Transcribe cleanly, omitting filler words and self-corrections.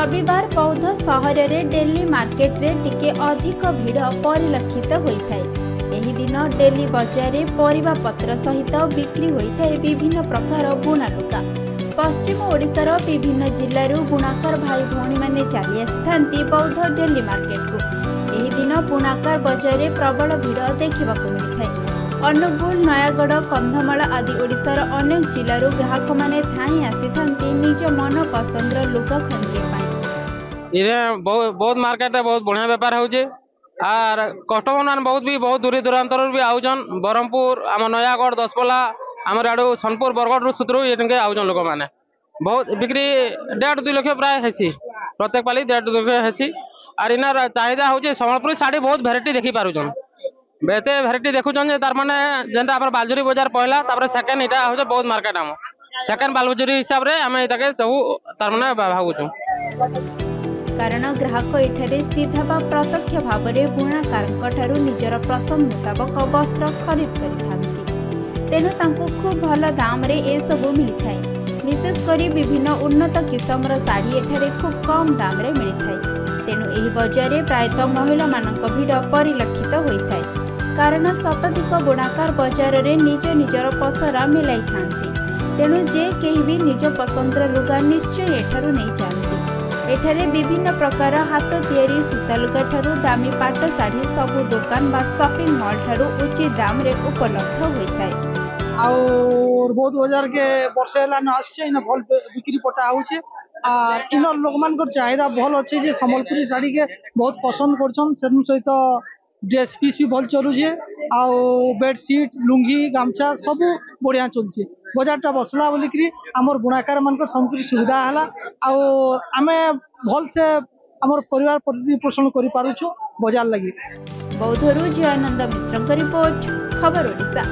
रविवार बौद्ध सहर में डेली मार्केट रे टिके अधिक भीड़ परिलक्षित होता है। एही दिन डेली बजार में परिबा पत्र सहित बिक्री होता है विभिन्न प्रकार बुणा लुगा। पश्चिम ओडिशार विभिन्न जिल्लारू बुणाकार भाई भौणी माने चली आसी बौद्ध डेली मार्केट को। एही दिन बुणाकार बजार में प्रबल भीड़ देखा मिलता है। अनुगुल, नयागढ़, कंधमाल आदि ओडिशार अनेक जिल्लारू ग्राहक माने थाई आसी निज मन पसंद लुगा खरीदे। बहुत मार्केट बहुत बढ़िया बेपार होचे आर कस्टमर मान बहुत दूरी दूरांतर भी आउजन। ब्रह्मपुर, आम नयागढ़, दशपल्ला, आम आड़ू सोनपुर, बरगढ़ सुतरू ये आउजन लोक मैंने बहुत बिक्री 1.5-2 लाख प्राय है। प्रत्येक पाली 1.5-2 लाख है। आर इनार चाहिदा होचे संबलपुरी साड़ी बहुत भेराइटी देखी पारुछन। बेते भेराइटी देखुछन जे तार माने जेंटा हमर बालजुरी बाजार पहला तापर सेकंड इटा होचे बहुत मार्केट। हम सेकंड बालजुरी हिसाब रे हम इताके सब तार माने भागुछु। कारण ग्राहक एठारे सीधा बा प्रत्यक्ष भाव में बुणाकार निजर पसंद मुताबक वस्त्र खरीद करिथांती। तेणु तांको खूब भल दाम रे ए सब मिलता है। विशेषकर विभिन्न उन्नत किस्मर साड़ी एठारे खूब कम दाम रे मिलता है। तेणु एही बजार रे प्रायतः महिला मानक भीड़ परिलक्षित होता है। कारण शताधिक बुणाकार बजार रे निजर पसरा मिलाई थांती। तेणु जे केही भी निज पसंदर लुगा निश्चय एठारू नहीं जाती। एठारे विभिन्न प्रकार हाथ तियारी सूता लुगा ठारू दामी पाट साड़ी सबु दुकान बा शॉपिंग मॉल ठारू उचित दाम रे उपलब्ध होता है। और बहुत बाजार के वर्षे आसुचे भल बिक्री पटा होचे। इन लोक मान चाहिदा भल अच्छे जे संबलपुरी साड़ी के बहुत पसंद करछन। सेनु सहित ड्रेस पीस भी भल चलुचे। आउ बेडसीट, लुंगी, गामछा सब बढ़िया चलुचे। बजारटा बसला बोलिकी आमर बुणाकार मान सब सुविधा है। आमे भल से आमर परिवार प्रतिपोषण करि पारुछु बजार लगी। बौद्धरू जयानंद मिश्र रिपोर्ट, खबर ओडिशा।